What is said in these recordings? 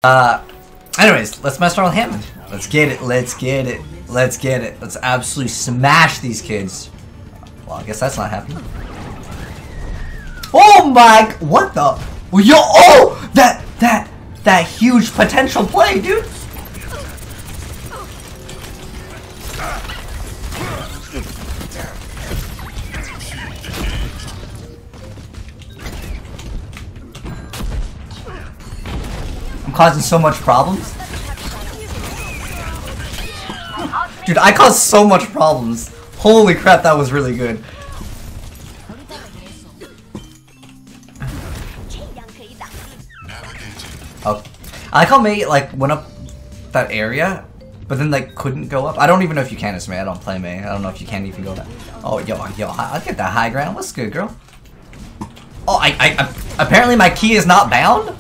Anyways, let's mess around with Hammand. Let's get it, let's get it, let's get it. Let's absolutely smash these kids. Well, I guess that's not happening. Oh my, what the? Yo, oh, that huge potential play, dude. I'm causing so much problems. Dude, I caused so much problems. Holy crap, that was really good. Oh, I like how May like went up that area, but then like couldn't go up. I don't even know if you can as May. I don't play May. I don't know if you can even go that. Oh, yo, I'll get that high ground. What's good, girl? Oh, I apparently my key is not bound.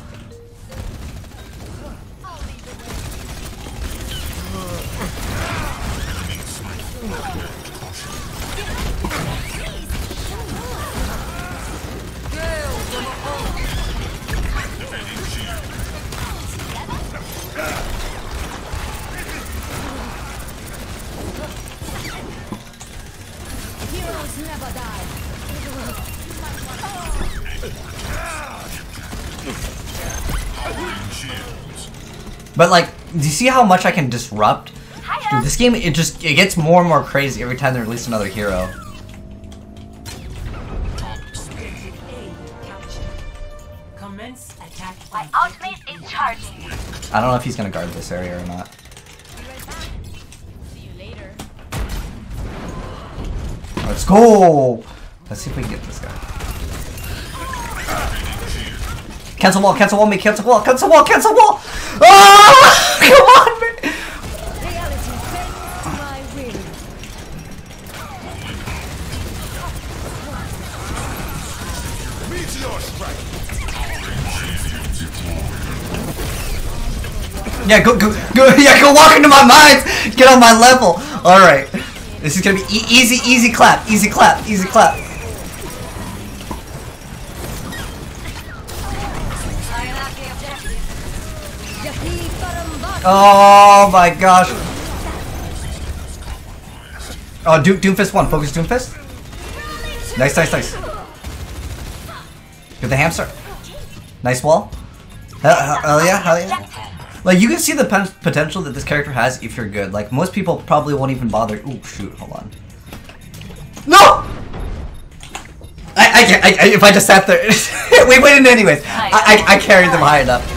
But like, do you see how much I can disrupt? Dude, this game, it gets more and more crazy every time they release another hero. My ultimate is charging. I don't know if he's gonna guard this area or not. Let's go! Let's see if we can get this guy. Cancel wall, cancel wall, me, cancel wall, cancel wall, cancel wall! Ah! Come on, man! Yeah, go, yeah, go walk into my mines! Get on my level! Alright. This is gonna be easy clap, easy clap, easy clap. Oh my gosh. Oh, Doomfist 1. Focus Doomfist. Nice. Get the hamster. Nice wall. Hell yeah. Like, you can see the potential that this character has if you're good. Like, most people probably won't even bother. Ooh, shoot. Hold on. No! If I just sat there. We went in anyways. I carried them high enough.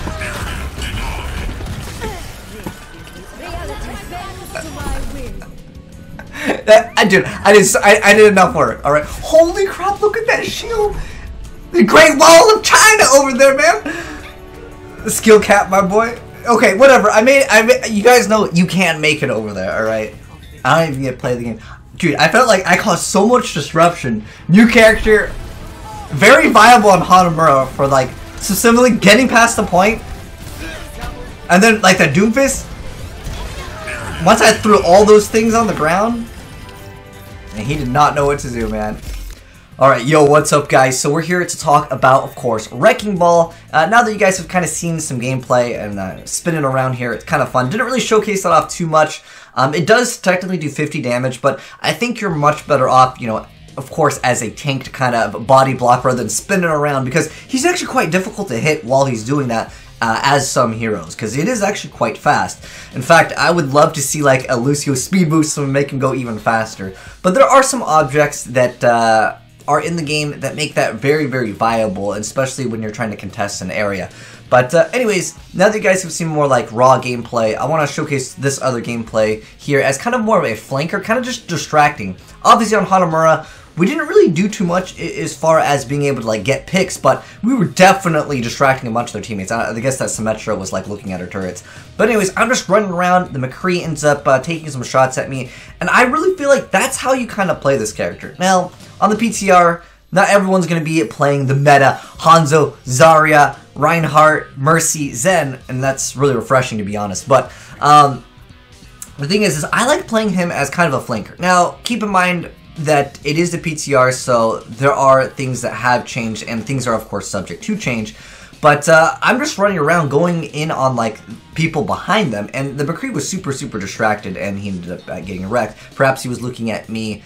Dude, I did enough work. All right. Holy crap! Look at that shield. The Great Wall of China over there, man. The skill cap, my boy. Okay, whatever. I made. You guys know you can't make it over there. All right. I don't even get to play the game, dude. I felt like I caused so much disruption. New character, very viable on Hanamura for like simply getting past the point, and then like the Doomfist. Once I threw all those things on the ground. And he did not know what to do, man. Alright, yo, what's up, guys? So we're here to talk about, of course, Wrecking Ball. Now that you guys have kind of seen some gameplay and spinning around here, it's kind of fun. Didn't really showcase that off too much. It does technically do 50 damage, but I think you're much better off, you know, of course, as a tanked kind of body block rather than spinning around, because he's actually quite difficult to hit while he's doing that. As some heroes, because it is actually quite fast. In fact, I would love to see like a Lucio speed boost to make him go even faster. But there are some objects that are in the game that make that very, very viable, especially when you're trying to contest an area. But anyways, now that you guys have seen more like raw gameplay, I want to showcase this other gameplay here as kind of more of a flanker, kind of just distracting. Obviously on Hanamura, we didn't really do too much as far as being able to like get picks, but we were definitely distracting a bunch of their teammates. I guess that Symmetra was like looking at her turrets. But anyways, I'm just running around. The McCree ends up taking some shots at me, and I really feel like that's how you kind of play this character. Now, on the PTR, not everyone's going to be playing the meta Hanzo, Zarya, Reinhardt, Mercy, Zen, and that's really refreshing to be honest. But the thing is I like playing him as kind of a flanker. Now, keep in mind that it is the PTR, so there are things that have changed, and things are of course subject to change. But I'm just running around going in on like people behind them, and the McCree was super distracted, and he ended up getting wrecked. Perhaps he was looking at me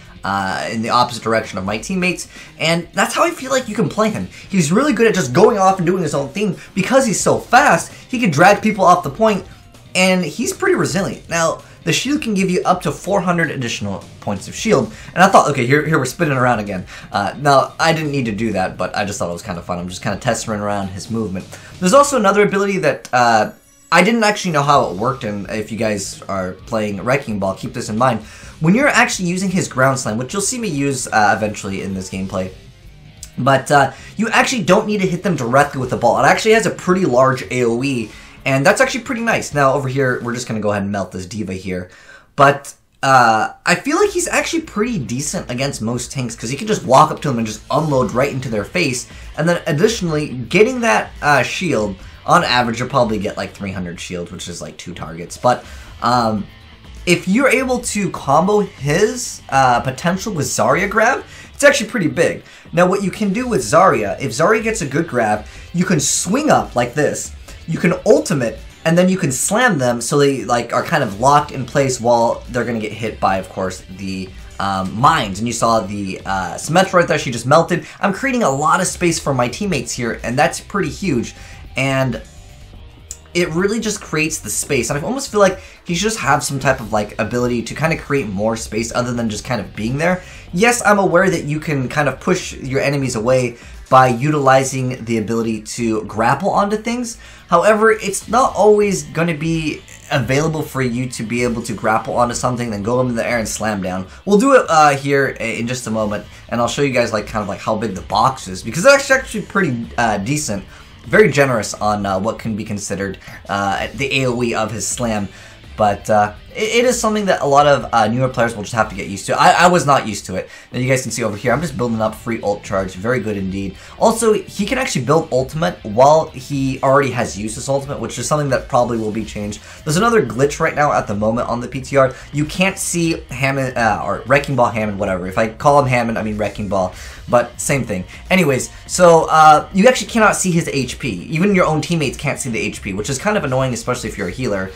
in the opposite direction of my teammates, and that's how I feel like you can play him. He's really good at just going off and doing his own thing. Because he's so fast, he can drag people off the point, and he's pretty resilient. Now, the shield can give you up to 400 additional points of shield. And I thought, okay, here we're spinning around again. Now, I didn't need to do that, but I just thought it was kind of fun. I'm just kind of testing around his movement. There's also another ability that I didn't actually know how it worked, and if you guys are playing Wrecking Ball, keep this in mind. When you're actually using his ground slam, which you'll see me use eventually in this gameplay, but you actually don't need to hit them directly with the ball. It actually has a pretty large AoE, and that's actually pretty nice. Now, over here, we're just going to go ahead and melt this D.Va here. But I feel like he's actually pretty decent against most tanks, because he can just walk up to them and just unload right into their face. And then, additionally, getting that shield, on average, you'll probably get like 300 shield, which is like 2 targets. But if you're able to combo his potential with Zarya grab, it's actually pretty big. Now, what you can do with Zarya, if Zarya gets a good grab, you can swing up like this. You can ultimate, and then you can slam them so they like are kind of locked in place while they're going to get hit by, of course, the mines. And you saw the Symmetra right there, she just melted. I'm creating a lot of space for my teammates here, and that's pretty huge. And it really just creates the space. And I almost feel like he should just have some type of like ability to kind of create more space other than just kind of being there. Yes, I'm aware that you can kind of push your enemies away by utilizing the ability to grapple onto things. However, it's not always going to be available for you to be able to grapple onto something, then go into the air and slam down. We'll do it here in just a moment, and I'll show you guys like kind of like how big the box is, because it's actually pretty decent. Very generous on what can be considered the AoE of his slam. But it is something that a lot of newer players will just have to get used to. I was not used to it. Now you guys can see over here, I'm just building up free ult charge. Very good indeed. Also, he can actually build ultimate while he already has used his ultimate, which is something that probably will be changed. There's another glitch right now at the moment on the PTR. You can't see Hammond, or Wrecking Ball Hammond, whatever. If I call him Hammond, I mean Wrecking Ball. But same thing. Anyways, so you actually cannot see his HP. Even your own teammates can't see the HP, which is kind of annoying, especially if you're a healer.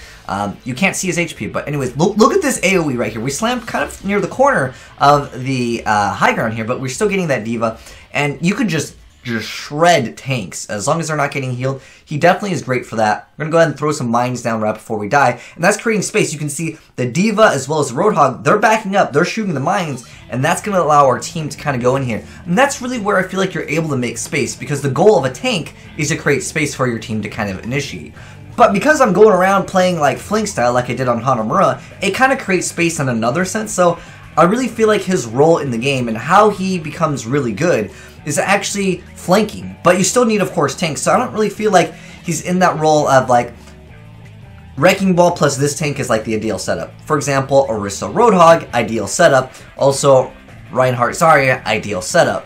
You can't see his HP. But anyways, look at this AoE right here. We slammed kind of near the corner of the high ground here, but we're still getting that D.Va. And you could just shred tanks as long as they're not getting healed. He definitely is great for that. We're gonna go ahead and throw some mines down right before we die, and that's creating space. You can see the D.Va as well as the Roadhog, they're backing up, they're shooting the mines, and that's gonna allow our team to kind of go in here. And that's really where I feel like you're able to make space, because the goal of a tank is to create space for your team to kind of initiate. But because I'm going around playing like flank style like I did on Hanamura, it kind of creates space in another sense. So I really feel like his role in the game and how he becomes really good is actually flanking. But you still need, of course, tanks. So I don't really feel like he's in that role of like Wrecking Ball plus this tank is like the ideal setup. For example, Orisa Roadhog, ideal setup. Also, Reinhardt Zarya, ideal setup.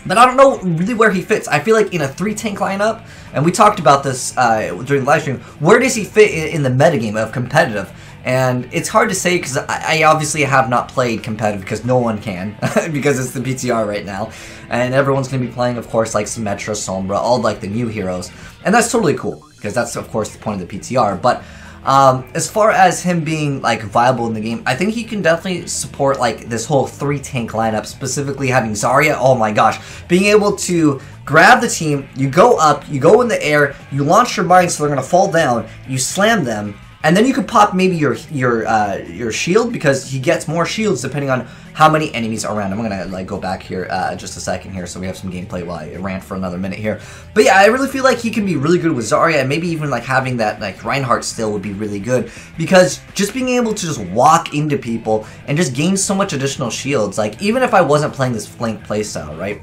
But I don't know really where he fits. I feel like in a 3-tank lineup, and we talked about this during the live stream, where does he fit in the metagame of competitive? And it's hard to say because I obviously have not played competitive because no one can because it's the PTR right now. And everyone's going to be playing, of course, like Symmetra, Sombra, all like the new heroes. And that's totally cool because that's, of course, the point of the PTR. But as far as him being like viable in the game, I think he can definitely support like this whole 3-tank lineup, specifically having Zarya. Oh my gosh, being able to grab the team, you go up, you go in the air, you launch your mines so they're gonna fall down, you slam them, and then you could pop maybe your shield because he gets more shields depending on how many enemies are around. I'm gonna like go back here just a second here so we have some gameplay while I rant for another minute here. But yeah, I really feel like he can be really good with Zarya, and maybe even like having that like Reinhardt still would be really good because just being able to just walk into people and just gain so much additional shields. Like even if I wasn't playing this flank playstyle, right,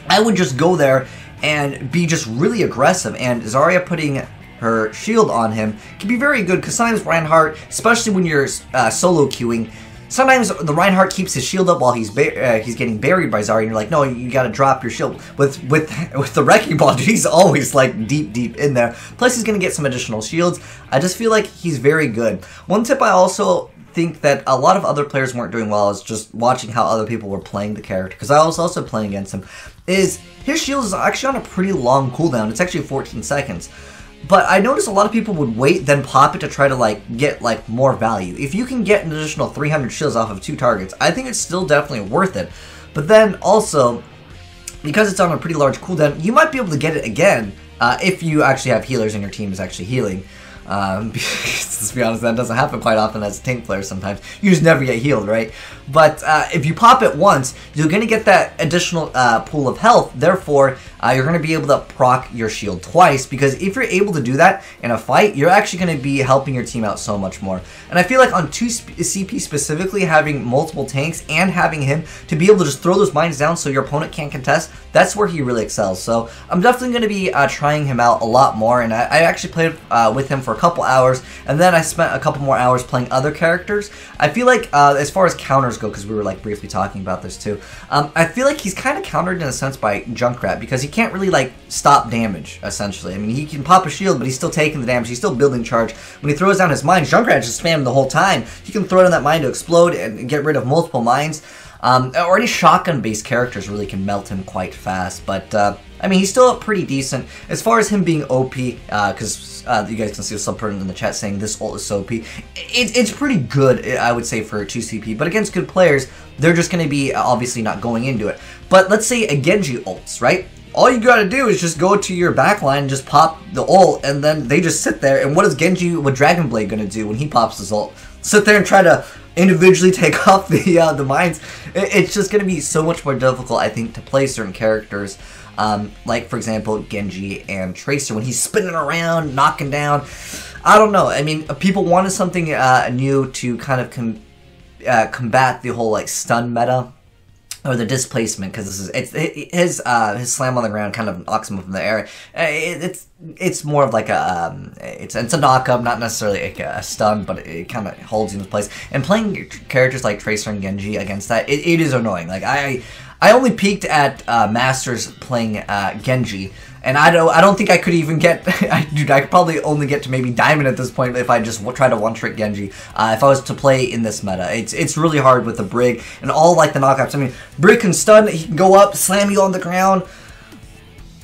I would just go there and be just really aggressive, and Zarya putting her shield on him can be very good because sometimes Reinhardt, especially when you're solo queuing, sometimes the Reinhardt keeps his shield up while he's getting buried by Zarya, and you're like, no, you gotta drop your shield. With the Wrecking Ball, he's always like deep in there. Plus he's gonna get some additional shields. I just feel like he's very good. One tip I also think that a lot of other players weren't doing well is just watching how other people were playing the character, because I was also playing against him, is his shield is actually on a pretty long cooldown. It's actually 14 seconds. But I noticed a lot of people would wait, then pop it to try to, like, get, like, more value. If you can get an additional 300 shields off of 2 targets, I think it's still definitely worth it. But then, also, because it's on a pretty large cooldown, you might be able to get it again if you actually have healers and your team is actually healing. Let's be honest, that doesn't happen quite often as a tank player sometimes. You just never get healed, right? But if you pop it once, you're going to get that additional pool of health. Therefore, you're going to be able to proc your shield twice, because if you're able to do that in a fight, you're actually going to be helping your team out so much more. And I feel like on 2 CP specifically, having multiple tanks and having him to be able to just throw those mines down so your opponent can't contest, that's where he really excels. So I'm definitely going to be trying him out a lot more, and I actually played with him for a couple hours, and then I spent a couple more hours playing other characters. I feel like as far as counters go, because we were like briefly talking about this too, I feel like he's kind of countered in a sense by Junkrat, because he can't really like stop damage essentially. I mean, he can pop a shield, but he's still taking the damage, he's still building charge. When he throws down his mines, Junkrat just spam the whole time. He can throw down that mine to explode and get rid of multiple mines. Or any shotgun-based characters really can melt him quite fast, but I mean, he's still pretty decent. As far as him being OP, because you guys can see a subperson in the chat saying this ult is so OP, it's pretty good, I would say, for 2 CP, but against good players, they're just going to be obviously not going into it. But let's say a Genji ults, right? All you gotta do is just go to your backline and just pop the ult, and then they just sit there, and what is Genji with Dragon Blade gonna do when he pops his ult? Sit there and try to individually take off the mines. It's just going to be so much more difficult, I think, to play certain characters, like, for example, Genji and Tracer, when he's spinning around, knocking down. I don't know. I mean, people wanted something new to kind of combat the whole, like, stun meta, or the displacement, because this is his slam on the ground kind of knocks him up in the air. It's more of like a it's a knock up, not necessarily like a stun, but it kind of holds you in place. And playing characters like Tracer and Genji against that, it is annoying. Like I only peaked at Masters playing Genji, and I don't think I could even get. Dude, I could probably only get to maybe Diamond at this point if I just try to one-trick Genji. If I was to play in this meta, it's really hard with the Brig and all like the knockouts. I mean, Brig can stun, he can go up, slam you on the ground.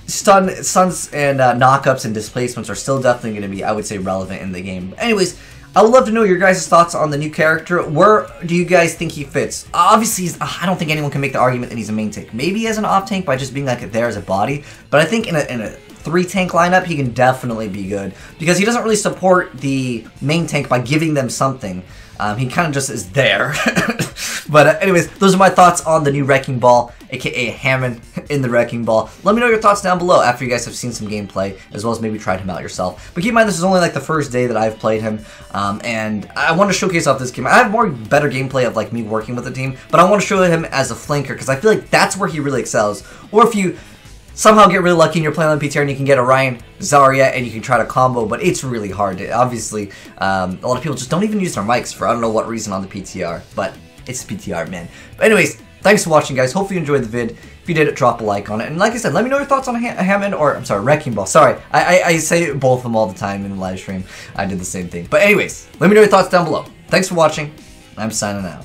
Stuns and knockups and displacements are still definitely going to be, I would say, relevant in the game. But anyways, I would love to know your guys' thoughts on the new character. Where do you guys think he fits? Obviously, I don't think anyone can make the argument that he's a main tank. Maybe as an off tank by just being like there as a body, but I think in a 3-tank lineup, he can definitely be good, because he doesn't really support the main tank by giving them something. He kind of just is there. But anyways, those are my thoughts on the new Wrecking Ball, aka Hammond in the Wrecking Ball. Let me know your thoughts down below after you guys have seen some gameplay, as well as maybe tried him out yourself. But keep in mind, this is only like the first day that I've played him, and I want to showcase off this game. I have better gameplay of like me working with the team, but I want to show him as a flanker, because I feel like that's where he really excels. Or if you somehow get really lucky and you're playing on PTR and you can get Orion, Zarya, and you can try to combo, but it's really hard. Obviously, a lot of people just don't even use their mics for I don't know what reason on the PTR, but it's PTR, man. But anyways, thanks for watching, guys. Hopefully you enjoyed the vid. If you did, drop a like on it. And like I said, let me know your thoughts on Hammond, or, I'm sorry, Wrecking Ball. Sorry, I say both of them all the time in the live stream. I did the same thing. But anyways, let me know your thoughts down below. Thanks for watching. I'm signing out.